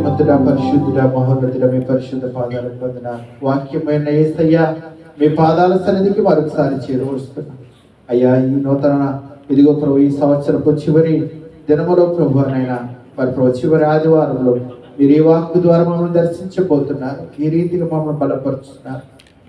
నీతిమంతుడా, పరిశుద్ధుడా, మహోన్నతుడా, మీ పరిశుద్ధ పాదాలకు వందనాలు. వాక్యమైన యేసయ్యా, మీ పాదాల సన్నిధికి మరొకసారి చేరువస్తున్నాను అయ్యా. ఈ నూతన ఇదిగో ప్రభు, ఈ సంవత్సరపు చివరి దినములో ప్రభు నైనా మరి ప్రభు చివరి ఆదివారంలో మీరు ఈ వాక్కు ద్వారా మమ్మల్ని దర్శించబోతున్నారు. ఈ రీతిగా మమ్మల్ని బలపరుచుతున్నారు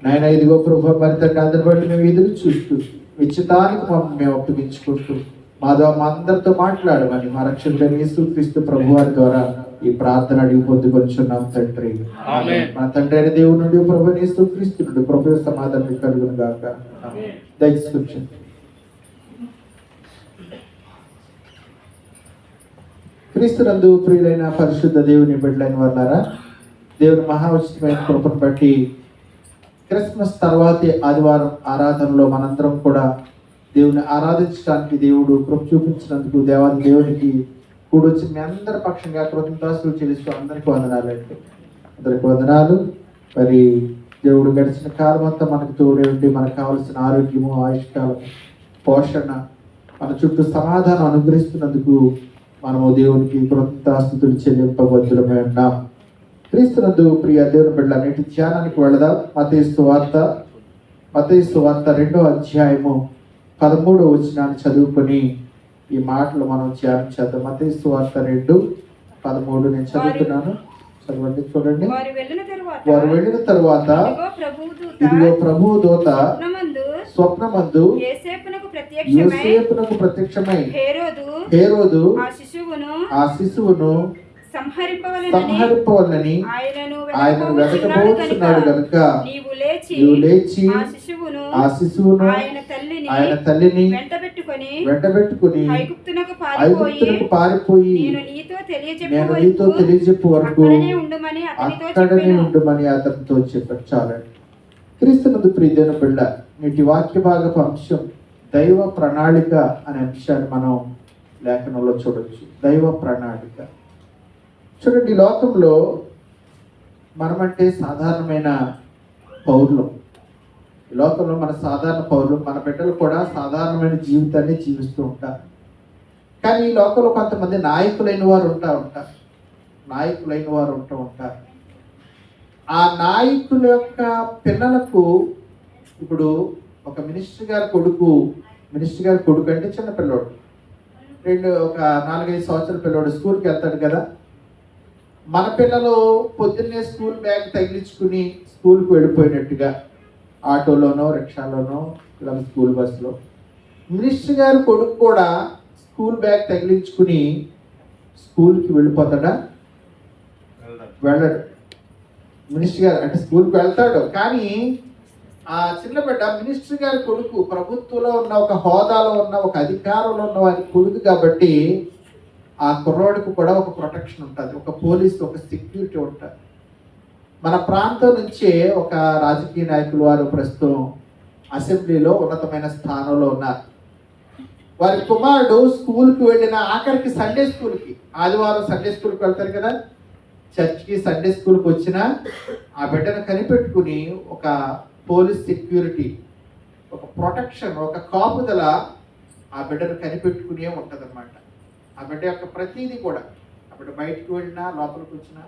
నాయన. ఇదిగో ప్రభు మరి తండ్రి, అందరి బట్టి మేము ఎదురు చూస్తూ విచితానికి మమ్మల్ని మేము అప్పగించుకుంటూ మా అందరితో మాట్లాడమని మా రక్షకుడైన యేసుక్రీస్తు ప్రభు వారి ద్వారా ఈ ప్రార్థన అడిగి పొందుకొచ్చున్నాం తండ్రి. మన తండ్రి అయిన దేవుడి నుండి ప్రభు యేసుక్రీస్తు నుండి ప్రభు సమాధానం కలుగును గాక. దయచేసి క్రీస్తునందు ప్రియులైన పరిశుద్ధ దేవుని బిడ్డలైన వాళ్ళారా, దేవుని మహాఉచితమైన కృపను బట్టి క్రిస్మస్ తర్వాతి ఆదివారం ఆరాధనలో మనందరం కూడా దేవుని ఆరాధించడానికి దేవుడు కృప చూపించినందుకు దేవాది దేవునికి కూడొచ్చి మీ అందరి పక్షంగా కృతజ్ఞతాస్తులు చెల్లిస్తూ అందరికీ వందనాలండి. అందరికి వందనాలు. మరి దేవుడు గడిచిన కాలం అంతా మనకు తోడే ఉండి మనకు కావలసిన ఆరోగ్యము, ఆయుష్కాలం, పోషణ, మన చుట్టూ సమాధానం అనుగ్రహిస్తున్నందుకు మనము దేవునికి కృతజ్ఞతాస్తుతులు చెల్లింపబద్దులమై ఉన్నాం. క్రీస్తునందు ప్రియ దేవుని బిడ్డల నేటి ధ్యానానికి వెళదాం. మత్తయి సువార్త 2వ అధ్యాయము 13వ వచనాన్ని చదువుకొని ఈ మాటలు మనం ధ్యానం చేద్దాం. మత్తయి సువార్త 2:13 నేను చదువుతున్నాను, చదవండి. చూడండి. వారు వెళ్ళిన తరువాత ఇదిగో ప్రభువు దూత స్వప్నమందు యోసేపునకు ప్రత్యక్షమై హేరోదు ఆ శిశువును సంహరింపవలనని ఆయనను వెతకబోతున్నాడు గనుక నీవు లేచి ఆ శిశువును ఆయన తల్లిని వెంటబెట్టుకుని ఐగుప్తునకు పారిపోయి నేను నీతో తెలియజెప్పు వరకు అక్కడనే ఉండమని అతనితో చెప్పాడు. చాలండి. క్రీస్తునందు ప్రియమైన బిడ్డ, నేటి వాక్య భాగపు అంశం దైవ ప్రణాళిక అనే అంశాన్ని మనం లేఖనంలో చూడొచ్చు. దైవ ప్రణాళిక. చూడండి, ఈ లోకంలో మనమంటే సాధారణమైన పౌరులం. ఈ లోకంలో మన సాధారణ పౌరులు, మన బిడ్డలు కూడా సాధారణమైన జీవితాన్ని జీవిస్తూ ఉంటారు. కానీ ఈ లోకంలో కొంతమంది నాయకులైన వారు ఉంటూ ఉంటారు. ఆ నాయకుల యొక్క పిల్లలకు ఇప్పుడు ఒక మినిస్టర్ గారి కొడుకు అంటే చిన్న పిల్లోడు, ఒక 4-5 సంవత్సరాల పిల్లోడు స్కూల్కి వెళ్తాడు కదా. మన పిల్లలు పొద్దున్నే స్కూల్ బ్యాగ్ తగిలించుకుని స్కూల్కి వెళ్ళిపోయినట్టుగా ఆటోలోనో, రిక్షాలోనో, ఇలా స్కూల్ బస్సులో మినిస్టర్ గారి కొడుకు కూడా స్కూల్ బ్యాగ్ తగిలించుకుని స్కూల్కి వెళ్ళిపోతాడా? వెళ్ళడు. మినిస్టర్ గారు అంటే స్కూల్కి వెళ్తాడు, కానీ ఆ చిన్న బిడ్డ మినిస్టర్ గారి కొడుకు ప్రభుత్వంలో ఉన్న ఒక హోదాలో ఉన్న ఒక అధికారంలో ఉన్న వారి కొడుకు కాబట్టి ఆ కుర్రోడికి కూడా ఒక ప్రొటెక్షన్ ఉంటుంది, ఒక పోలీస్, ఒక సెక్యూరిటీ ఉంటుంది. మన ప్రాంతం నుంచే ఒక రాజకీయ నాయకులు వారు ప్రస్తుతం అసెంబ్లీలో ఉన్నతమైన స్థానంలో ఉన్నారు. వారి కుమారుడు స్కూల్కి వెళ్ళిన ఆఖరికి సండే స్కూల్కి, ఆదివారం సండే స్కూల్కి వెళ్తారు కదా, చర్చ్కి సండే స్కూల్కి వచ్చిన ఆ బిడ్డను కనిపెట్టుకుని ఒక పోలీస్ సెక్యూరిటీ, ఒక ప్రొటెక్షన్, ఒక కాపుదల ఆ బిడ్డను కనిపెట్టుకునే ఉంటుంది అన్నమాట. ఆ బిడ్డ యొక్క ప్రతిదీ కూడా, ఆ బిడ్డ బయటకు వెళ్ళినా, లోపలికి వచ్చినా,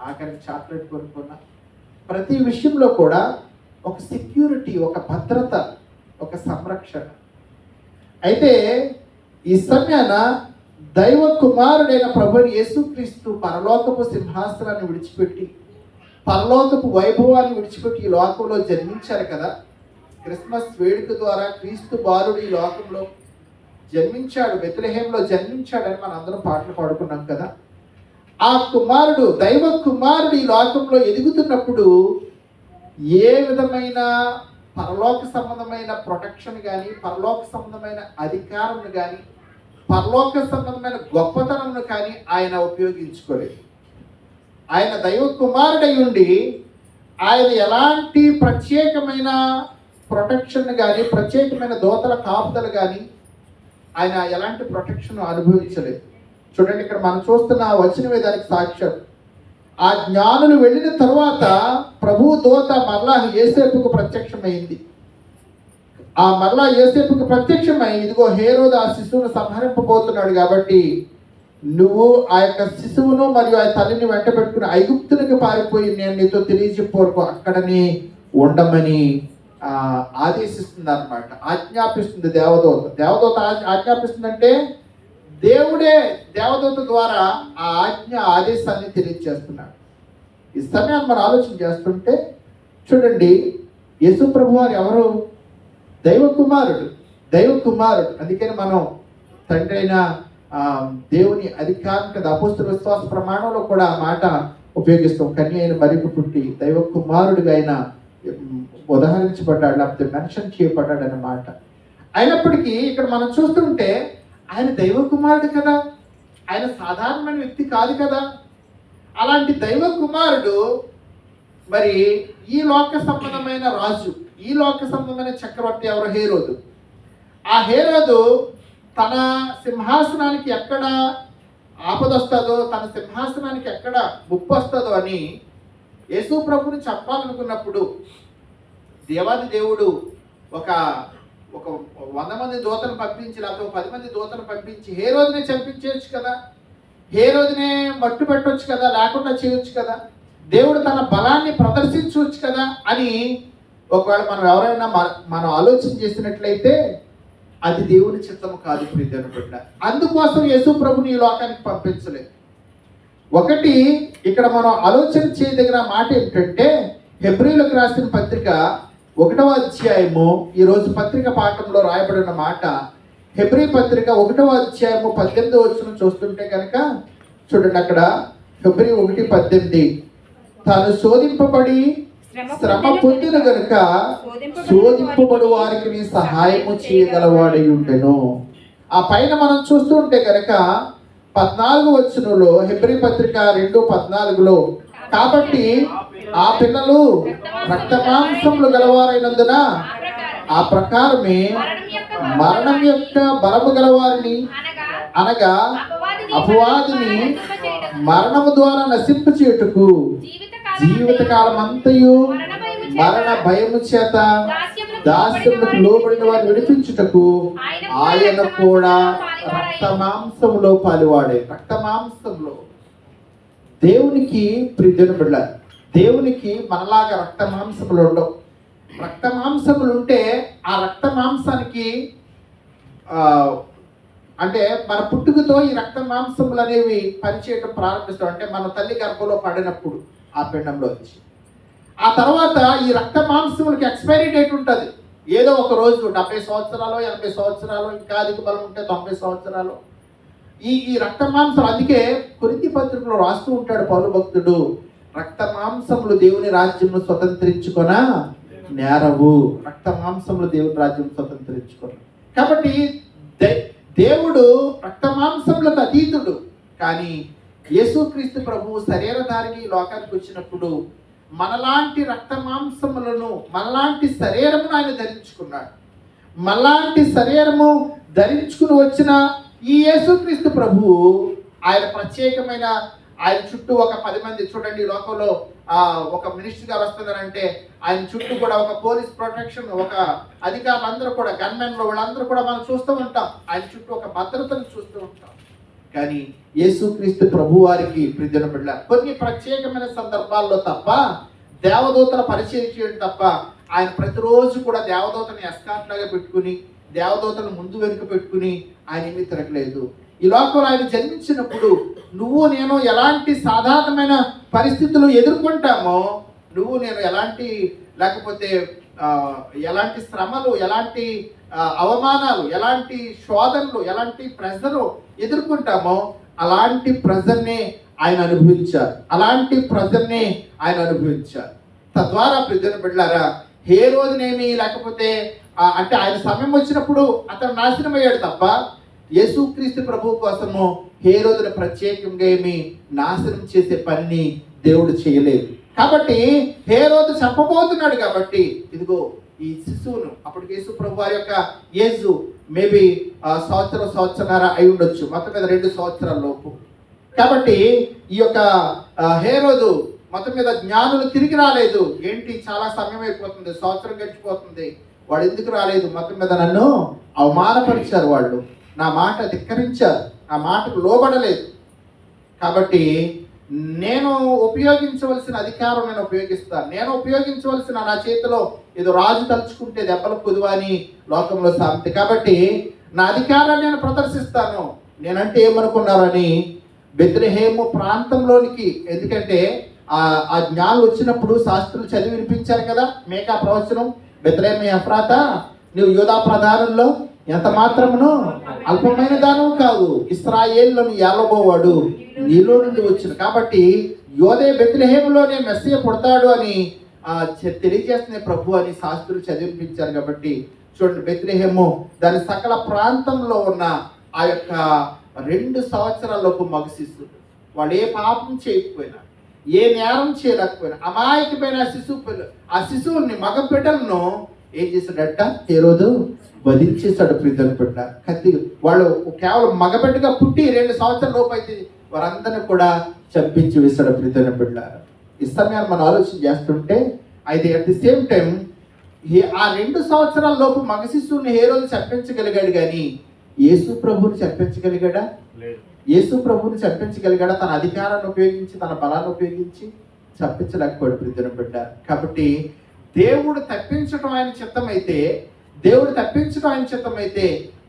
ఆఖరికి చాక్లెట్ కొనుక్కున్నా, ప్రతి విషయంలో కూడా ఒక సెక్యూరిటీ, ఒక భద్రత, ఒక సంరక్షణ. అయితే ఈ సమయాన దైవ కుమారుడైన ప్రభుని యేసుక్రీస్తు పరలోకపు సింహాసనాన్ని విడిచిపెట్టి, పరలోకపు వైభవాన్ని విడిచిపెట్టి ఈ లోకంలో జన్మించారు కదా. క్రిస్మస్ వేడుక ద్వారా క్రీస్తు బాలుడు ఈ లోకంలో జన్మించాడు, బెత్లెహేంలో జన్మించాడని మనం అందరం పాటలు పాడుకున్నాం కదా. ఆ కుమారుడు, దైవ కుమారుడు ఈ లోకంలో ఎదుగుతున్నప్పుడు ఏ విధమైన పరలోక సంబంధమైన ప్రొటెక్షన్ కానీ, పరలోక సంబంధమైన అధికారం కానీ, పరలోక సంబంధమైన గొప్పతనంను కానీ ఆయన ఉపయోగించుకోలేదు. ఆయన దైవ కుమారుడై ఉండి ఆయన ఎలాంటి ప్రత్యేకమైన ప్రొటెక్షన్ కానీ, ప్రత్యేకమైన దోతల కాపుదలు కానీ ఆయన ఎలాంటి ప్రొటెక్షన్ అనుభవించలేదు. చూడండి, ఇక్కడ మనం చూస్తున్న వచనమే దానికి సాక్ష్యం. ఆ జ్ఞానులు వెళ్ళిన తర్వాత ప్రభు దూత మరలా యోసేపుకు ప్రత్యక్షమైంది. ఆ మరలా యోసేపుకు ప్రత్యక్షమై, ఇదిగో హేరోదు ఆ శిశువును సంహరింపబోతున్నాడు కాబట్టి నువ్వు ఆ యొక్క శిశువును మరియు ఆ తల్లిని వెంట పెట్టుకుని ఐగుప్తునికి పారిపోయి నేను నీతో తెలియజెప్పే వరకు అక్కడని ఉండమని ఆదేశిస్తుంది అనమాట, ఆజ్ఞాపిస్తుంది దేవదూత ఆజ్ఞాపిస్తుందంటే దేవుడే దేవదూత ద్వారా ఆ ఆదేశాన్ని తెలియజేస్తున్నాడు. ఈ సమయాన్ని మనం ఆలోచన చేస్తుంటే చూడండి, యేసు ప్రభు వారు ఎవరు? దైవ కుమారుడు. అందుకని మనం తండ్రి అయిన దేవుని అధికారిక అపోస్తల విశ్వాస ప్రమాణంలో కూడా ఆ మాట ఉపయోగిస్తాం. కన్య అయిన మరికి పుట్టి దైవ కుమారుడిగా ఆయన ఉదాహరించబడ్డాడు, లేకపోతే మెన్షన్ చేయబడ్డాడు అన్నమాట. అయినప్పటికీ ఇక్కడ మనం చూస్తుంటే ఆయన దైవ కుమారుడు కదా, ఆయన సాధారణమైన వ్యక్తి కాదు కదా. అలాంటి దైవ కుమారుడు మరి ఈ లోక సంబంధమైన రాజు, ఈ లోక సంబంధమైన చక్రవర్తి ఎవరు? హేరోదు. ఆ హేరోదు తన సింహాసనానికి ఎక్కడ ఆపదొస్తుందో, తన సింహాసనానికి ఎక్కడ ముప్పు వస్తుందో అని యేసు ప్రభుని చెప్పాలనుకున్నప్పుడు దేవాది దేవుడు ఒక 100 మంది దూతను పంపించి, లేకపోతే 10 మంది దూతను పంపించి హేరోదునే చంపించేయచ్చు కదా, హేరోదునే మట్టు పెట్టవచ్చు కదా, లేకుండా చేయొచ్చు కదా, దేవుడు తన బలాన్ని ప్రదర్శించవచ్చు కదా అని ఒకవేళ మనం ఎవరైనా మనం ఆలోచన చేసినట్లయితే అది దేవుని చిత్తము కాదు ప్రియమైన బిడ్డ. అందుకోసం యేసు ప్రభుని ఈ లోకానికి పంపించలేదు. ఒకటి ఇక్కడ మనం ఆలోచన చేయదగిన మాట ఏమిటంటే, హెబ్రీయులకు రాసిన పత్రిక 1వ అధ్యాయము, ఈరోజు పత్రిక పాఠంలో రాయబడిన మాట, హెబ్రీ పత్రిక 1వ అధ్యాయము 18వ వచనం చూస్తుంటే కనుక చూడండి, అక్కడ హెబ్రీ 1:18, తాను శోధింపబడి శ్రమ పొందిన గనుక శోధింపబడు వారికి సహాయము చేయగలవాడై ఉండెను. ఆ పైన మనం చూస్తుంటే కనుక 14వ వచనంలో హెబ్రీ పత్రిక 2:14లో, కాబట్టి ఆ పిల్లలు రక్తమాంసములు గలవారైనందున ఆ ప్రకారమే మరణం యొక్క బలము గలవారిని, అనగా అపవాదిని మరణము ద్వారా నశింపు చేయుటకు జీవితకాలం అంతయు మరణ భయము చేత దాస్యములకు లోబడిన వారిని విడిపించుటకు ఆయన కూడా రక్తమాంసములో పాలువాడే. రక్తమాంసంలో దేవునికి ప్రియమైన బిడ్డ, దేవునికి మనలాగా రక్తమాంసములు ఉండవు. రక్తమాంసములు ఉంటే ఆ రక్తమాంసానికి అంటే మన పుట్టుకతో ఈ రక్త మాంసములు అనేవి పనిచేయటం ప్రారంభిస్తాం. అంటే మన తల్లి గర్భంలో పడినప్పుడు ఆ పిండంలో వచ్చి ఆ తర్వాత ఈ రక్త మాంసములకి ఎక్స్పైరీ డేట్ ఉంటుంది. ఏదో ఒక రోజు 70 సంవత్సరాలు, 80 సంవత్సరాలు, ఇంకా అధిక బలం ఉంటే 90 సంవత్సరాలు ఈ రక్త మాంసం. అందుకే కొరింథీ పత్రికలో రాస్తూ ఉంటాడు పౌలు భక్తుడు, రక్త మాంసములు దేవుని రాజ్యమును స్వతంత్రించుకొన నేరవు. రక్త మాంసములు దేవుని రాజ్యం స్వతంత్రించుకొన. కాబట్టి దేవుడు రక్త మాంసములకు అతీతుడు. కానీ యేసుక్రీస్తు ప్రభువు శరీరధారికి లోకానికి వచ్చినప్పుడు మనలాంటి రక్త మాంసములను, మనలాంటి శరీరమును ఆయన ధరించుకున్నాడు. మనలాంటి శరీరము ధరించుకుని వచ్చిన ఈ యేసుక్రీస్తు ప్రభువు ఆయన ప్రత్యేకమైన, ఆయన చుట్టూ ఒక 10 మంది, చూడండి లోకంలో ఒక మినిస్టర్ గారు వస్తున్నారంటే ఆయన చుట్టూ కూడా ఒక పోలీస్ ప్రొటెక్షన్, ఒక అధికారులందరూ కూడా, గన్మెన్లు వాళ్ళందరూ కూడా మనం చూస్తూ ఉంటాం. ఆయన చుట్టూ ఒక భద్రతను చూస్తూ ఉంటాం. కానీ యేసుక్రీస్తు ప్రభు వారికి ప్రియమైన బిడ్డ కొన్ని ప్రత్యేకమైన సందర్భాల్లో తప్ప దేవదూతల పరిచయం చేయడం తప్ప ఆయన ప్రతిరోజు కూడా దేవదూతని ఎస్కార్ట్ లాగా పెట్టుకుని, దేవదూతను ముందు వెనుక పెట్టుకుని ఆయన ఏమీ తిరగలేదు. ఈ లోకంలో ఆయన జన్మించినప్పుడు నువ్వు నేను ఎలాంటి సాధారణమైన పరిస్థితులు ఎదుర్కొంటామో, నువ్వు నేను ఎలాంటి, లేకపోతే ఎలాంటి శ్రమలు, ఎలాంటి అవమానాలు, ఎలాంటి శోధనలు, ఎలాంటి ప్రెజర్లు ఎదుర్కొంటామో అలాంటి ప్రెజర్ని ఆయన అనుభవించారు. అలాంటి ప్రెజర్ని ఆయన అనుభవించారు. తద్వారా ప్రియమైన బిడ్డలారా, హేరోదునేమి లేకపోతే అంటే ఆయన సమయం వచ్చినప్పుడు అతను నాశనం అయ్యాడు తప్ప యేసుక్రీస్తు ప్రభు కోసము హేరోదును ప్రత్యేకంగా ఏమి నాశనం చేసే పనిని దేవుడు చేయలేదు. కాబట్టి హేరోదు చంపబోతున్నాడు కాబట్టి ఇదిగో ఈ శిశువును, అప్పటికి యేసు ప్రభు వారి యొక్క ఏజు మేబీ సంవత్సరన్నర అయి ఉండొచ్చు, మొత్తం మీద 2 సంవత్సరాల లోపు. కాబట్టి ఈ యొక్క హేరోదు మొత్తం మీద జ్ఞానులు తిరిగి రాలేదు. ఏంటి, చాలా సమయం అయిపోతుంది, సంవత్సరం గడిచిపోతుంది, వాడు ఎందుకు రాలేదు, మొత్తం మీద నన్ను అవమానపరిచారు, వాళ్ళు నా మాట ధిక్కరించారు ఆ మాటకు లోబడలేదు. కాబట్టి నేను ఉపయోగించవలసిన అధికారం నేను ఉపయోగిస్తాను. నేను ఉపయోగించవలసిన నా చేతిలో ఏదో రాజు తలుచుకుంటే దెబ్బలు కుదువా అని లోకంలో సామెత. కాబట్టి నా అధికారాన్ని నేను ప్రదర్శిస్తాను. నేనంటే ఏమనుకున్నారని బెత్లెహేము ప్రాంతంలోనికి, ఎందుకంటే ఆ జ్ఞానం వచ్చినప్పుడు శాస్త్రులు చదివి వినిపించారు కదా, మేకా ప్రవచనం, బెత్లెహేము ఎఫ్రాతా, నువ్వు యూదా ప్రధానుల్లో ఎంత మాత్రమును అల్పమైన దానవు కాదు, ఇశ్రాయేలును ఏలబోవాడు నీలో నుండి వచ్చిన. కాబట్టి యోదే బెత్లెహేములోనే మెస్సీయ పుడతాడు అని తెలియజేస్తున్న ప్రభు అని శాస్త్రులు చదివించారు. కాబట్టి చూడండి, బెత్లెహేము దాని సకల ప్రాంతంలో ఉన్న ఆ యొక్క 2 సంవత్సరాలలోపు మగ శిశువు, వాళ్ళు ఏ పాపం చేయకపోయినా, ఏ నేరం చేయలేకపోయినా, అమాయకమైన ఆ శిశువుని మగ బిడ్డలను ఏం చేశాడట, హేరోదు వధించేశాడు. ప్రీతను బిడ్డ కత్తి, వాళ్ళు కేవలం మగబిడ్డగా పుట్టి 2 సంవత్సరాల లోపు అయితే వారందరినీ కూడా చంపించి వేశాడు. ప్రీతను బిడ్డ ఈ సమయాన్ని మనం ఆలోచన చేస్తుంటే, అయితే అట్ ది సేమ్ టైం ఆ 2 సంవత్సరాల లోపు మగ శిశువుని హేరోదు చంపించగలిగాడు, కానీ యేసు ప్రభువుని చంపించగలిగాడా? యేసు ప్రభువుని చంపించగలిగాడా? తన అధికారాన్ని ఉపయోగించి, తన బలాన్ని ఉపయోగించి చంపించలేకపోయాడు. ప్రీతను బిడ్డ కాబట్టి దేవుడు తప్పించడం ఆయన చిత్తమైతే,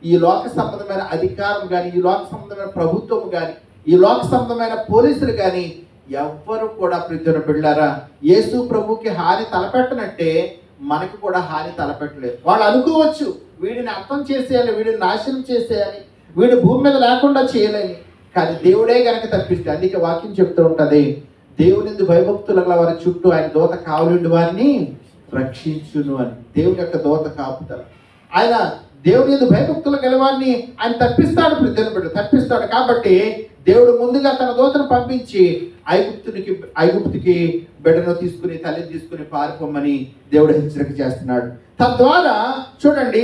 ఈ లోక సంబంధమైన అధికారం కానీ, ఈ లోక సంబంధమైన ప్రభుత్వం కానీ, ఈ లోక సంబంధమైన పోలీసులు కానీ ఎవ్వరు కూడా ప్రీతను బిడ్డారా యేసు ప్రభుకి హాని తలపెట్టనట్టే మనకు కూడా హాని తలపెట్టలేదు. వాళ్ళు అనుకోవచ్చు, వీడిని అంతం చేసేయాలి, వీడిని నాశనం చేసేయాలి, వీడి భూమి మీద లేకుండా చేయలేని, కానీ దేవుడే కనుక తప్పిస్తే, అందుకే వాక్యం చెప్తూ ఉంటుంది, దేవుని భయభక్తుల వారి చుట్టూ ఆయన దూత కావలుండి వారిని రక్షించును అని. దేవుని యొక్క దూత కాపుతారు. ఆయన దేవుని యందు భయభక్తులు గలవారిని ఆయన తప్పిస్తాడు, తప్పిస్తాడు. కాబట్టి దేవుడు ముందుగా తన దూతను పంపించి ఐగుప్తుకి బిడ్డను తీసుకుని, తల్లిని తీసుకుని పారిపోమని దేవుడు హెచ్చరిక చేస్తున్నాడు. తద్వారా చూడండి,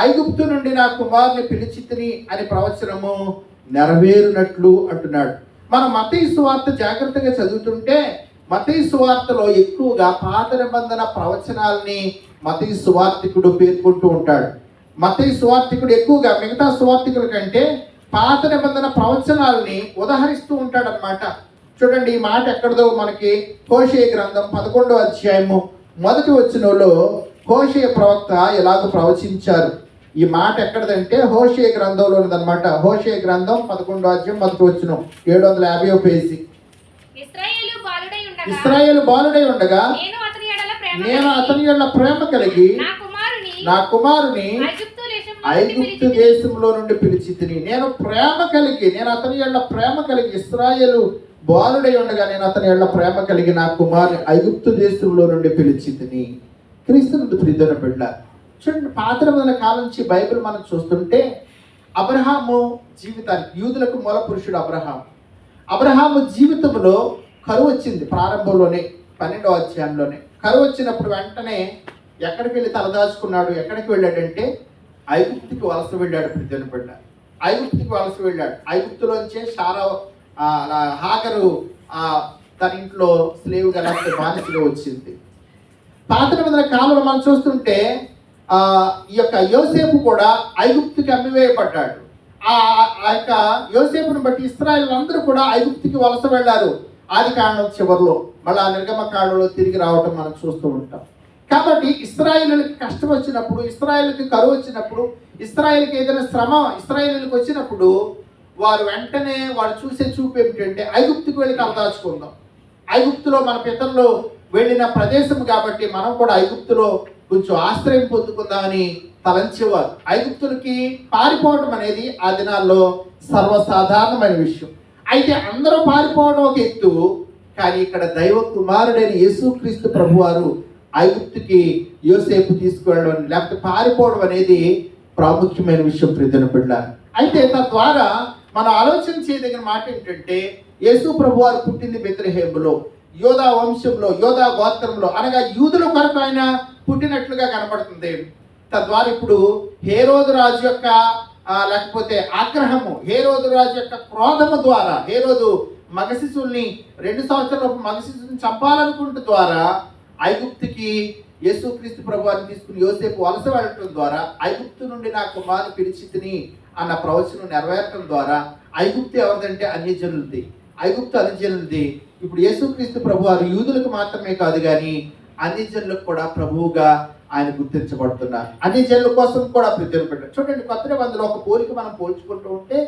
ఐగుప్తు నుండి నా కుమారుని పిలిచితిని అని ప్రవచనము నెరవేరునట్లు అంటున్నాడు. మనం మత్తయి సువార్త జాగ్రత్తగా చదువుతుంటే, మత్తయి సువార్తలో ఎక్కువగా పాత నిబంధన ప్రవచనాలని మత్తయి సువార్తికుడు పేర్కొంటూ ఉంటాడు. మత్తయి సువార్తికుడు ఎక్కువగా మిగతా సువార్తికుల కంటే పాత నిబంధన ప్రవచనాలని ఉదహరిస్తూ ఉంటాడు అన్నమాట. చూడండి, ఈ మాట ఎక్కడదో మనకి హోషేయ గ్రంథం 11వ అధ్యాయము 1వ వచనంలో హోషేయ ప్రవక్త ఎలాగ ప్రవచించారు. ఈ మాట ఎక్కడదంటే హోషేయ గ్రంథంలో ఉన్నదన్నమాట. హోషేయ గ్రంథం 11వ అధ్యాయం 1వ వచనం, 750వ పేజీ. ఇశ్రాయేలు బాలుడై ఉండగా నేను అతని యెడల ప్రేమ కలిగి నా కుమారుని ఐగుప్తు దేశంలో నుండి పిలిచితిని. నేను అతని యెడల ప్రేమ కలిగి, ఇశ్రాయేలు బాలుడై ఉండగా నేను అతని యెడల ప్రేమ కలిగి నా కుమారుని ఐగుప్తు దేశంలో నుండి పిలిచితిని. క్రీస్తునందు ప్రియమైన బిడ్డ, చూడండి, పాత నిబంధన కాలం నుంచి బైబిల్ మనం చూస్తుంటే అబ్రహాము జీవితానికి, యూదులకు మూల పురుషుడు అబ్రహాము జీవితంలో కరువు వచ్చింది. ప్రారంభంలోనే 12వ అధ్యాయంలోనే కరువు వచ్చినప్పుడు వెంటనే ఎక్కడికి వెళ్ళి తలదాచుకున్నాడు? ఎక్కడికి వెళ్ళాడంటే ఐగుప్తుకి వలస వెళ్ళాడు. ప్రియమైన బిడ్డ, ఐగుప్తుకి వలస వెళ్ళాడు. ఐగుప్తులోంచే హాగరు తన ఇంట్లో స్లేవ్గా లేకపోతే బానిసగా వచ్చింది. పాత నిబంధన కాలంలో మనం చూస్తుంటే ఈ యొక్క యోసేపు కూడా ఐగుప్తుకి అమ్మివేయబడ్డాడు. ఆ యొక్క యోసేపును బట్టి ఇశ్రాయేలు అందరూ కూడా ఐగుప్తుకి వలస వెళ్ళారు. ఆది కాండం చివరిలో, మళ్ళీ ఆ నిర్గమ కాండంలో తిరిగి రావటం మనం చూస్తూ ఉంటాం. కాబట్టి ఇశ్రాయేలుకి కష్టం వచ్చినప్పుడు, ఇశ్రాయేలుకి కరువు వచ్చినప్పుడు, ఇశ్రాయేలుకి ఏదైనా శ్రమ ఇశ్రాయేలుకి వచ్చినప్పుడు వారు వెంటనే చూసే చూపు ఏమిటంటే ఐగుప్తుకి వెళ్ళి తలదాచుకుందాం. ఐగుప్తులో మన పితరులు వెళ్ళిన ప్రదేశం కాబట్టి మనం కూడా ఐగుప్తులో కొంచెం ఆశ్రయం పొందుకుందామని తలంచేవారు. ఐగుప్తులకి పారిపోవడం అనేది ఆ దినాల్లో సర్వసాధారణమైన విషయం. అయితే అందరూ పారిపోవడం ఒక ఎత్తు, కానీ ఇక్కడ దైవ కుమారుడైన యేసుక్రీస్తు ప్రభువారు ఐగుప్తుకి యోసేపు తీసుకువెళ్ళడం లేకపోతే పారిపోవడం అనేది ప్రాముఖ్యమైన విషయం. ప్రియమైన బిడ్డ, అయితే తద్వారా మనం ఆలోచన చేయదగిన మాట ఏంటంటే, యేసు ప్రభువారు పుట్టింది బెత్లెహేములో, యోధా వంశంలో, యోధా గోత్రంలో, అనగా యూదుల కొరకు ఆయన పుట్టినట్లుగా కనబడుతుంది. తద్వారా ఇప్పుడు హేరోదు రాజు యొక్క లేకపోతే ఆగ్రహము, హేరోదు రాజు యొక్క క్రోధము ద్వారా, హేరోదు మగ శిశువుల్ని 2 సంవత్సరాల మగ శిశువుని చంపాలనుకుంటు ద్వారా ఐగుప్తుకి యేసుక్రీస్తు ప్రభువారిని తీసుకుని యోసేపు వలస వెళ్ళటం ద్వారా ఐగుప్తు నుండి నా కుమారుని పిలిచితిని అన్న ప్రవచనం నెరవేరటం ద్వారా ఐగుప్తు ఎవరిదంటే అన్యజనులది, ఐగుప్తు అన్యజనులది. ఇప్పుడు యేసుక్రీస్తు ప్రభు వారు యూదులకు మాత్రమే కాదు కానీ అన్యజనులకు కూడా ప్రభువుగా ఆయన గుర్తించబడుతున్నారు. అన్యజనుల కోసం కూడా ప్రతిపారు. చూడండి, కొత్త నిబంధనలో ఒక పోలిక మనం పోల్చుకుంటూ ఉంటే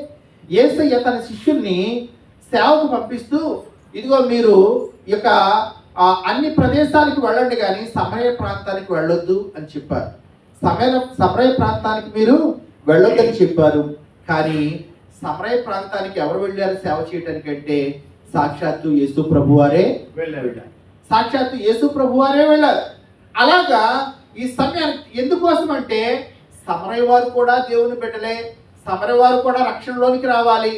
యేసయ్య తన శిష్యుల్ని సేవకు పంపిస్తూ, ఇదిగో మీరు ఇక అన్ని ప్రదేశాలకు వెళ్ళండి కానీ సమరయ ప్రాంతానికి వెళ్ళొద్దు అని చెప్పారు. సమరయ ప్రాంతానికి మీరు వెళ్ళొద్దని చెప్పారు. కానీ సమరయ ప్రాంతానికి ఎవరు వెళ్ళారు సేవ చేయటానికంటే? సాక్షాత్తు యేసు ప్రభువారే వెళ్ళారు. సాక్షాత్తు యేసు ప్రభువారే వెళ్ళారు. అలాగా ఈ సమయానికి ఎందుకోసం అంటే సమరయ వారు కూడా దేవుని బిడ్డలే, సమరయ వారు కూడా రక్షణలోనికి రావాలి,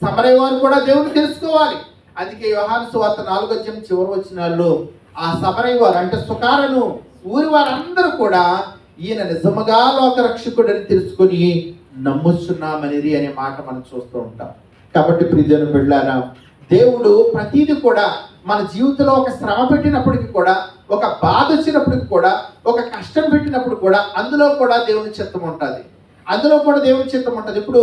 సమరయ వారు కూడా దేవుని తెలుసుకోవాలి. అందుకే యోహాను సువార్త 4వ అధ్యాయం చివరి వచనాల్లో ఆ సమరయ వారు అంటే సుకారను ఊరి వారందరూ కూడా ఈయన నిజముగా లోక రక్షకుడని తెలుసుకొని నమ్ముచున్నామనేది అనే మాట మనం చూస్తూ ఉంటాం. కాబట్టి ప్రియమైన బిడ్డలారా, దేవుడు ప్రతిదీ కూడా మన జీవితంలో ఒక శ్రమ పెట్టినప్పటికీ కూడా, ఒక బాధ వచ్చినప్పటికి కూడా, ఒక కష్టం పెట్టినప్పుడు కూడా అందులో కూడా దేవుని చిత్తం ఉంటుంది. అందులో కూడా దేవుని చిత్తం ఉంటుంది. ఇప్పుడు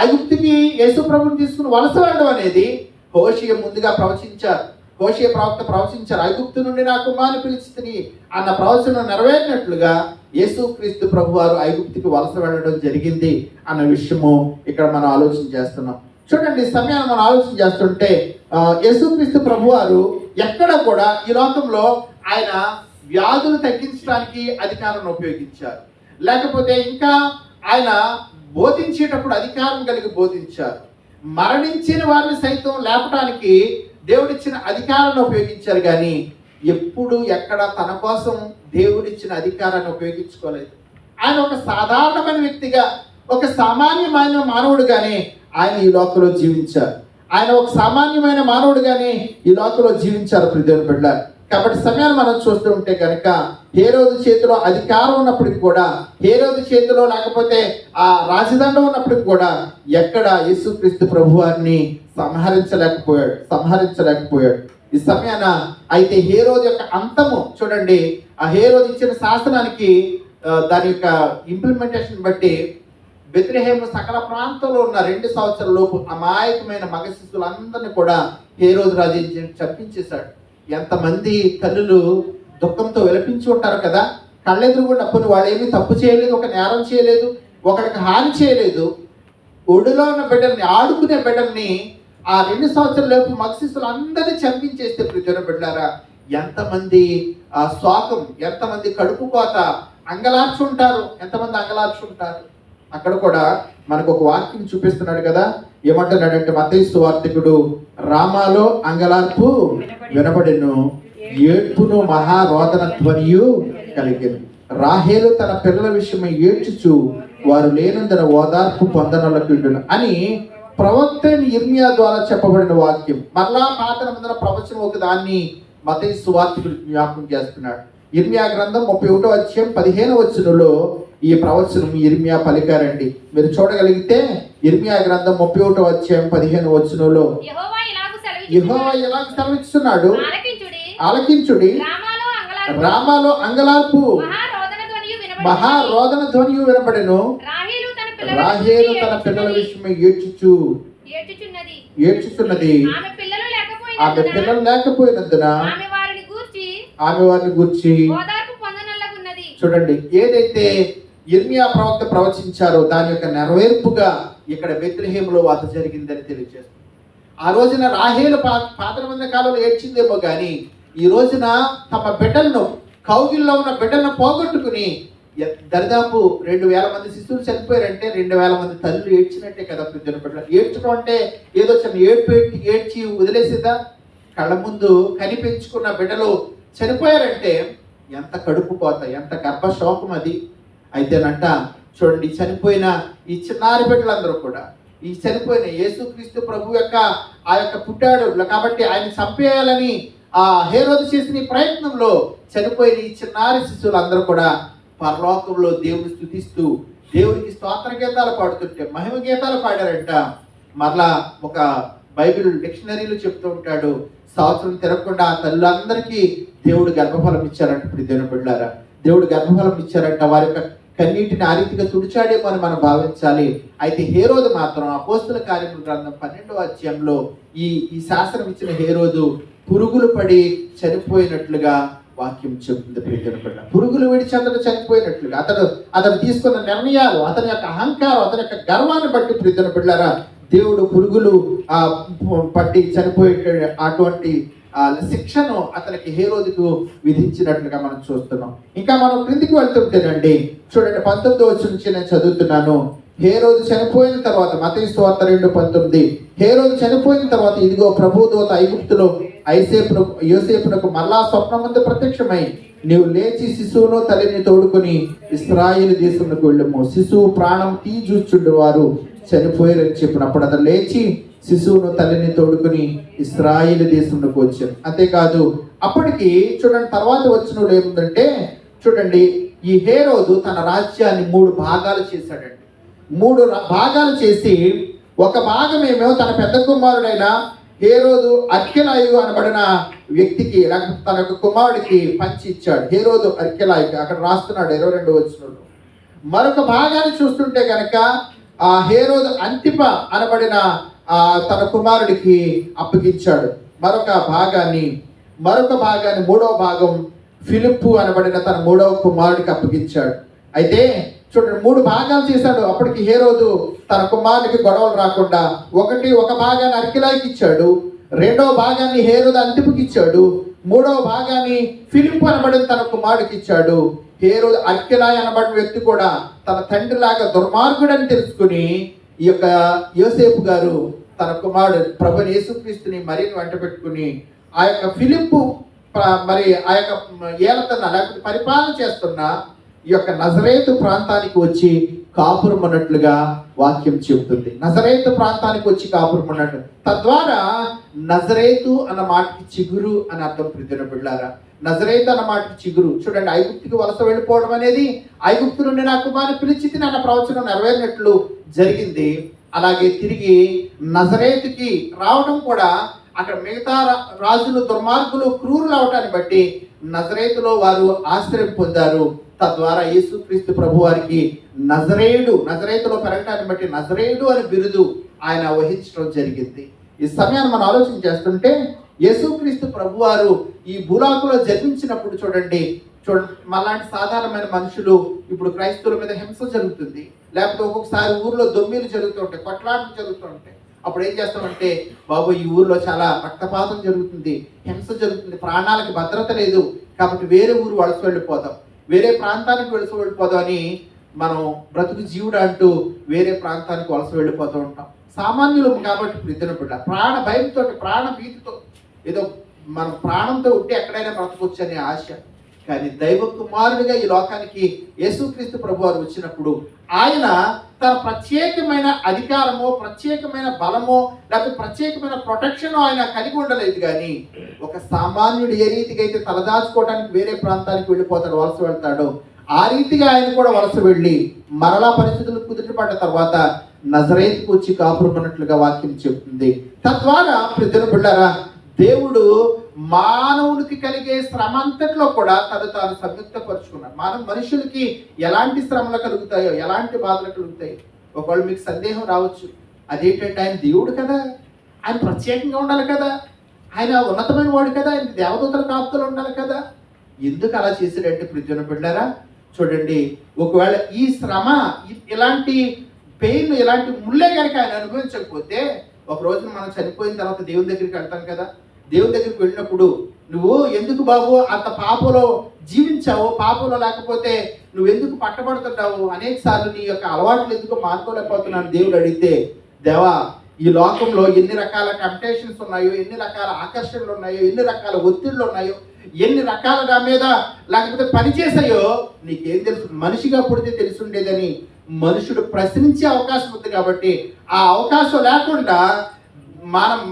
ఐగుప్తుకి యేసు ప్రభుని తీసుకుని వలస వెళ్ళడం అనేది హోషేయ ముందుగా ప్రవచించారు. హోషేయ ప్రవక్త ప్రవచించారు, ఐగుప్తు నుండి నా కుమారుని పిలిచితిని అన్న ప్రవచనం నెరవేరినట్లుగా యేసుక్రీస్తు ప్రభు వారు ఐగుప్తుకి వలస వెళ్ళడం జరిగింది అన్న విషయము ఇక్కడ మనం ఆలోచన చేస్తున్నాం. చూడండి, ఈ సమయాన్ని మనం ఆలోచన చేస్తుంటే యేసుక్రీస్తు ప్రభు వారు ఎక్కడ కూడా ఈ లోకంలో ఆయన వ్యాధులు తగ్గించడానికి అధికారాన్ని ఉపయోగించారు, లేకపోతే ఇంకా ఆయన బోధించేటప్పుడు అధికారం కలిగి బోధించారు. మరణించిన వారిని సైతం లేపటానికి దేవుడిచ్చిన అధికారాన్ని ఉపయోగించారు. కానీ ఎప్పుడు ఎక్కడ తన కోసం దేవుడిచ్చిన అధికారాన్ని ఉపయోగించుకోలేదు. ఆయన ఒక సాధారణమైన వ్యక్తిగా, ఒక సామాన్యమైన మానవుడుగానే ఆయన ఈ లోకంలో జీవించారు. ఆయన ఒక సామాన్యమైన మానవుడుగానే ఈ లోకంలో జీవించారు ప్రియమైన బిడ్డలారా. కాబట్టి సమయాన్ని మనం చూస్తూ ఉంటే కనుక హేరోదు చేతిలో అధికారం ఉన్నప్పటికీ కూడా, హేరోదు చేతిలో లేకపోతే ఆ రాజదండం ఉన్నప్పటికీ కూడా ఎక్కడ యేసుక్రీస్తు ప్రభు వారిని సంహరించలేకపోయాడు. ఈ సమయాన అయితే హేరోదు యొక్క అంతము చూడండి, ఆ హేరోదు ఇచ్చిన శాసనానికి దాని యొక్క ఇంప్లిమెంటేషన్ బట్టి బెత్లెహేము సకల ప్రాంతంలో ఉన్న 2 సంవత్సరాల లోపు అమాయకమైన మగ శిశువులందరినీ కూడా హేరోదు రాజు చంపించేశాడు. ఎంతమంది తల్లులు దుఃఖంతో విలపించి ఉంటారు కదా. కళ్ళెదురుగుండా పోనీ వాళ్ళు ఏమీ తప్పు చేయలేదు, ఒక నేరం చేయలేదు, ఒకరికి హాని చేయలేదు. ఒడిలో ఉన్న బిడ్డల్ని, ఆడుకునే బిడ్డల్ని ఆ 2 సంవత్సరాల లోపు మగ శిశువులు అందరినీ చంపించేస్తే ప్రియమైన బిడ్డలారా, ఎంతమంది శోకం, ఎంతమంది కడుపు కోత, అంగలార్చుంటారు, ఎంతమంది అంగలార్చుంటారు. అక్కడ కూడా మనకు ఒక వాక్యం చూపిస్తున్నాడు కదా. ఏమంటున్నాడంటే మత్తయి సువార్తికుడు, రామాలో అంగలార్పు వినబడెను, ఏడ్పును మహారోదన ధ్వనియు కలిగెను. రాహేలు తన పిల్లల విషయమై ఏడ్చుచు వారు లేనందున ఓదార్పు పొందనలకుండును అని ప్రవక్త ఇర్మియా ద్వారా చెప్పబడిన వాక్యం. మరలా పాత నిబంధన ప్రవచనం ఒక దాన్ని మత్తయి సువార్తికుడు జ్ఞాపకం చేస్తున్నాడు. ఇర్మియా గ్రంథం 31వ అధ్యాయం 15వ వచనంలో ఈ ప్రవచనం ఇర్మియా పలికారండి. మీరు చూడగలిగితే ఇర్మియా గ్రంథం 31వ అధ్యాయం 15వ వచనంలో యెహోవా ఎలాగ సెలవిస్తున్నాడు, ఆలకించుడి, రామాలో అంగలార్పు మహారోదన ధ్వనియు వినబడెను, రాహేలు తన పిల్లల విషయమై ఏడ్చుచున్నది, ఆమె పిల్లలు లేకపోయినందున ఆమె వారిని గూర్చి. చూడండి, ఏదైతే ఇర్మియా ప్రవక్త ప్రవచించారో దాని యొక్క నెరవేర్పుగా ఇక్కడ బెత్లెహేములో వాత జరిగిందని తెలియజేస్తుంది. ఆ రోజున రాహేలు పాత నిబంధన కాలంలో ఏడ్చిందేమో కానీ ఈ రోజున తమ బిడ్డలను, కౌగిల్లో ఉన్న బిడ్డలను పోగొట్టుకుని దరిదాపు 2000 మంది శిశువులు చనిపోయారంటే 2000 మంది తల్లులు ఏడ్చినట్టే కదా ప్రియమైన బిడ్డలు. ఏడ్చడం అంటే ఏదో చిన్న ఏడ్చి వదిలేసేదా? కళ్ళ ముందు కనిపెంచుకున్న బిడ్డలు చనిపోయారంటే ఎంత కడుపు కోత, ఎంత గర్భశోకం అది. అయితేనంట చూడండి, చనిపోయిన ఈ చిన్నారి బిడ్డలందరూ కూడా, ఈ చనిపోయిన యేసుక్రీస్తు ప్రభు యొక్క ఆ యొక్క పుట్టాడు కాబట్టి ఆయన చంపేయాలని ఆ హేరోదు చేసిన ప్రయత్నంలో చనిపోయిన ఈ చిన్నారి శిశువులందరూ కూడా పరలోకంలో దేవుని స్తుతిస్తూ దేవునికి స్తోత్ర గీతాలు పాడుతుంటే, మహిమ గీతాలు పాడారంట. మరలా ఒక బైబిల్ డిక్షనరీలో చెప్తూ ఉంటాడు, సంవత్సరం తిరగకుండా ఆ తల్లులందరికీ దేవుడు గర్భఫలం ఇచ్చారంట. ఇప్పుడు దేవుని బిడ్డలారా, దేవుడు గర్భఫలం ఇచ్చారంట. వారి యొక్క కన్నీటిని ఆ రీతిగా తుడిచాడేమో అని మనం భావించాలి. అయితే హేరోదు మాత్రం అపోస్తుల కార్యముల గ్రంథం 12వ అధ్యాయంలో ఈ శాసనం ఇచ్చిన హేరోదు పురుగులు పడి చనిపోయినట్లుగా వాక్యం చెబుతుంది. ప్రియమైన బిడ్డ, పురుగులు విడిచి అతను చనిపోయినట్లుగా అతను తీసుకున్న నిర్ణయాలు, అతని యొక్క అహంకారం, అతని యొక్క గర్వాన్ని బట్టి ప్రియమైన బిడ్డలారా దేవుడు పురుగులు పట్టి చనిపోయే అటువంటి శిక్షను అతనికి హేరోదుకు విధించినట్లుగా మనం చూస్తున్నాం. ఇంకా మనం క్రిందికి వెళ్తుంటేనండి చూడండి 19వ వచనం నుంచి నేను చదువుతున్నాను. హేరోదు చనిపోయిన తర్వాత, మత్తయి సువార్త 2:19, హేరోదు చనిపోయిన తర్వాత ఇదిగో ప్రభుదూత ఐగుప్తులో యోసేపునకు మరలా స్వప్నమందు ప్రత్యక్షమై, నీవు లేచి శిశువును తల్లిని తోడుకొని ఇశ్రాయేలు దేశమునకు వెళ్ళము, శిశువు ప్రాణం తీజూచుండు వారు చనిపోయారని చెప్పినప్పుడు అతను లేచి శిశువును తల్లిని తోడుకుని ఇశ్రాయేలు దేశంలోకి వచ్చారు. అంతేకాదు అప్పటికి చూడండి తర్వాత వచనంలో ఏముందంటే చూడండి, ఈ హేరోదు తన రాజ్యాన్ని 3 భాగాలు చేశాడండి. 3 భాగాలు చేసి ఒక భాగం ఏమో తన పెద్ద కుమారుడైన హేరోదు అర్కెలాయు అనబడిన వ్యక్తికి, లేకపోతే తన యొక్క కుమారుడికి పంచి ఇచ్చాడు. హేరోదు అర్కెలాయుకి అక్కడ రాస్తున్నాడు 22వ వచనంలో. మరొక భాగాన్ని చూస్తుంటే కనుక ఆ హేరోదు అంతిప అనబడిన తన కుమారుడికి అప్పగించాడు. మరొక భాగాన్ని 3వ భాగం ఫిలిప్పు అనబడిన తన 3వ కుమారుడికి అప్పగించాడు. అయితే చూడండి 3 భాగాలు చేశాడు. అప్పటికి హేరోదు తన కుమారుడికి గొడవలు రాకుండా ఒక భాగాన్ని అర్కెలాయికి ఇచ్చాడు, 2వ భాగాన్ని హేరోదు అంతిపుకి ఇచ్చాడు, 3వ భాగాన్ని ఫిలిప్పు అనబడిన తన కుమారుడికి ఇచ్చాడు. హేరోదు అర్కెలాయి అనబడిన వ్యక్తి కూడా తన తండ్రిలాగా దుర్మార్గుడని తెలుసుకుని ఈ యొక్క యోసేపు గారు తన కుమారుడు ప్రభుని యేసుక్రీస్తుని మరీని వెంట పెట్టుకుని ఆ యొక్క ఫిలిప్పు మరి ఆ యొక్క ఏలతన్న లేకపోతే పరిపాలన చేస్తున్న ఈ యొక్క నజరేతు ప్రాంతానికి వచ్చి కాపురం అన్నట్లుగా వాక్యం చెబుతుంది. నజరేతు ప్రాంతానికి వచ్చి కాపురం అన్నట్టు, తద్వారా నజరేతు అన్న మాటకి చిగురు అని అర్థం. ప్రియమైన బిడ్డలారా, నజరేతు అన్న మాటకి చిగురు. చూడండి, ఐగుప్తుకి వలస వెళ్ళిపోవడం అనేది ఐగుప్తు నుండి నా కుమారుని పిలిచితి అన్న ప్రవచనం నెరవేరినట్లు జరిగింది. అలాగే తిరిగి నజరేతుకి రావడం కూడా అక్కడ మిగతా రాజులు దుర్మార్గులు క్రూరులు అవటాన్ని బట్టి నజరేతులో వారు ఆశ్రయం పొందారు. తద్వారా యేసుక్రీస్తు ప్రభు వారికి నజరేతులో పెరగటాన్ని బట్టి నజరేయుడు అనే బిరుదు ఆయన వహించడం జరిగింది. ఈ సమయాన్ని మనం ఆలోచన చేస్తుంటే యేసుక్రీస్తు ప్రభు వారు ఈ భూలోకంలో జన్మించినప్పుడు చూడండి మళ్ళాంటి సాధారణమైన మనుషులు, ఇప్పుడు క్రైస్తవుల మీద హింస జరుగుతుంది, లేకపోతే ఒక్కొక్కసారి ఊర్లో దొమ్మిలు జరుగుతూ ఉంటాయి, కొట్లాటలు జరుగుతూ ఉంటాయి. అప్పుడు ఏం చేస్తామంటే, బాబు ఈ ఊర్లో చాలా రక్తపాతం జరుగుతుంది, హింస జరుగుతుంది, ప్రాణాలకి భద్రత లేదు, కాబట్టి వేరే ఊరు వలస వెళ్ళిపోదాం, వేరే ప్రాంతానికి వలస వెళ్ళిపోదాం అని మనం బ్రతుకు జీవుడు అంటూ వేరే ప్రాంతానికి వలస వెళ్ళిపోతూ ఉంటాం. సామాన్యులు కాబట్టి ప్రీతిన బిడ్డ ప్రాణ భయంతో, ప్రాణ భీతితో, ఏదో మన ప్రాణంతో ఉంటే ఎక్కడైనా బ్రతకొచ్చు అనే ఆశ. కానీ దైవ కుమారుడిగా ఈ లోకానికి యేసుక్రీస్తు ప్రభు వారు వచ్చినప్పుడు ఆయన తన ప్రత్యేకమైన అధికారమో, ప్రత్యేకమైన బలమో, లేకపోతే ప్రత్యేకమైన ప్రొటెక్షన్ ఆయన కలిగి ఉండలేదు. కానీ ఒక సామాన్యుడు ఏ రీతిగా అయితే తలదాచుకోవడానికి వేరే ప్రాంతానికి వెళ్ళిపోతాడు, వలస వెళ్తాడో, ఆ రీతిగా ఆయన కూడా వలస వెళ్ళి మరలా పరిస్థితులు కుదిరిపడ్డ తర్వాత నజరేతుకు వచ్చి కాపురమన్నట్లుగా వాక్యం చెబుతుంది. తద్వారా ప్రియమైన బిడ్డలారా, దేవుడు మానవునికి కలిగే శ్రమ అంతట్లో కూడా తాను సంయుక్తపరుచుకున్నాడు. మనుషులకి ఎలాంటి శ్రమలు కలుగుతాయో, ఎలాంటి బాధలు కలుగుతాయి. ఒకవేళ మీకు సందేహం రావచ్చు, అదేంటంటే ఆయన దేవుడు కదా, ఆయన ప్రత్యేకంగా ఉండాలి కదా, ఆయన ఉన్నతమైన వాడు కదా, ఆయన దేవదూతల కాపుతలు ఉండాలి కదా, ఎందుకు అలా చేశాడంటే ప్రియమైన బిడ్డలారా చూడండి, ఒకవేళ ఈ శ్రమ, ఇలాంటి పెయిన్, ఇలాంటి ముళ్ళే కనుక ఆయన అనుభవించకపోతే, ఒక రోజు మనం చనిపోయిన తర్వాత దేవుని దగ్గరికి వెళ్తాం కదా, దేవుని దగ్గరికి వెళ్ళినప్పుడు నువ్వు ఎందుకు బాబు అంత పాపలో జీవించావు, పాపంలో లేకపోతే నువ్వు ఎందుకు పట్టబడుతుంటావు, అనేక సార్లు నీ యొక్క అలవాట్లు ఎందుకు మానుకోలేకపోతున్నాను దేవుడు అడిగితే, దేవా ఈ లోకంలో ఎన్ని రకాల టెంప్టేషన్స్ ఉన్నాయో, ఎన్ని రకాల ఆకర్షణలు ఉన్నాయో, ఎన్ని రకాల ఒత్తిళ్ళు ఉన్నాయో, ఎన్ని రకాల నా మీద లేకపోతే పనిచేసాయో నీకేం తెలుసు, మనిషిగా పుడితే తెలిసి ఉండేదని మనుషుడు ప్రశ్నించే అవకాశం ఉంది. కాబట్టి ఆ అవకాశం లేకుండా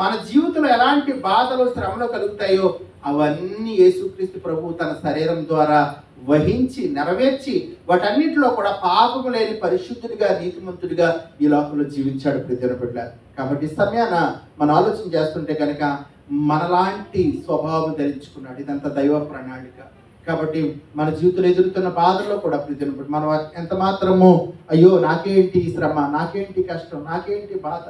మన జీవితంలో ఎలాంటి బాధలు, శ్రమలు కలుగుతాయో అవన్నీ యేసుక్రీస్తు ప్రభు తన శరీరం ద్వారా వహించి నెరవేర్చి వాటన్నిటిలో కూడా పాపము లేని పరిశుద్ధుడిగా, నీతిమంతుడిగా ఈ లోకంలో జీవించాడు ప్రియమైన బిడ్డలారా. కాబట్టి ఈ సమయాన మనం ఆలోచన చేస్తుంటే కనుక మనలాంటి స్వభావం ధరించుకున్నాడు. ఇదంతా దైవ ప్రణాళిక. కాబట్టి మన జీవితంలో ఎదురుతున్న బాధల్లో కూడా ప్రీతిని మనం ఎంత మాత్రము అయ్యో నాకేంటి ఈ శ్రమ, నాకేంటి కష్టం, నాకేంటి బాధ,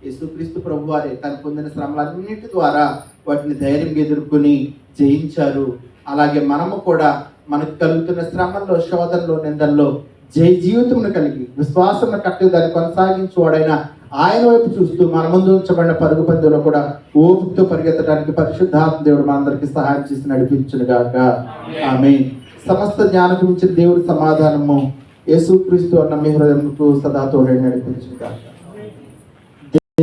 యేసుక్రీస్తు ప్రభు వారే తను పొందిన శ్రమలన్నింటి ద్వారా వాటిని ధైర్యంగా ఎదుర్కొని జయించారు. అలాగే మనము కూడా మనకు కలుగుతున్న శ్రమల్లో, శోధనలో, నిందల్లో జయ జీవితంను కలిగి విశ్వాసం కట్టి దాన్ని కొనసాగించువాడైన ఆయన వైపు చూస్తూ మన ముందు ఉంచబడిన పరుగు పందెంలో కూడా ఓపికతో పరిగెత్తడానికి పరిశుద్ధాత్మ దేవుడు మనందరికీ సహాయం చేసి నడిపించును గాక. ఆమేన్. సమస్త జ్ఞానకు మించిన దేవుడి సమాధానము యేసుక్రీస్తు అన్న మీ హృదయంకు సదా తోడై నడిపించును గాక.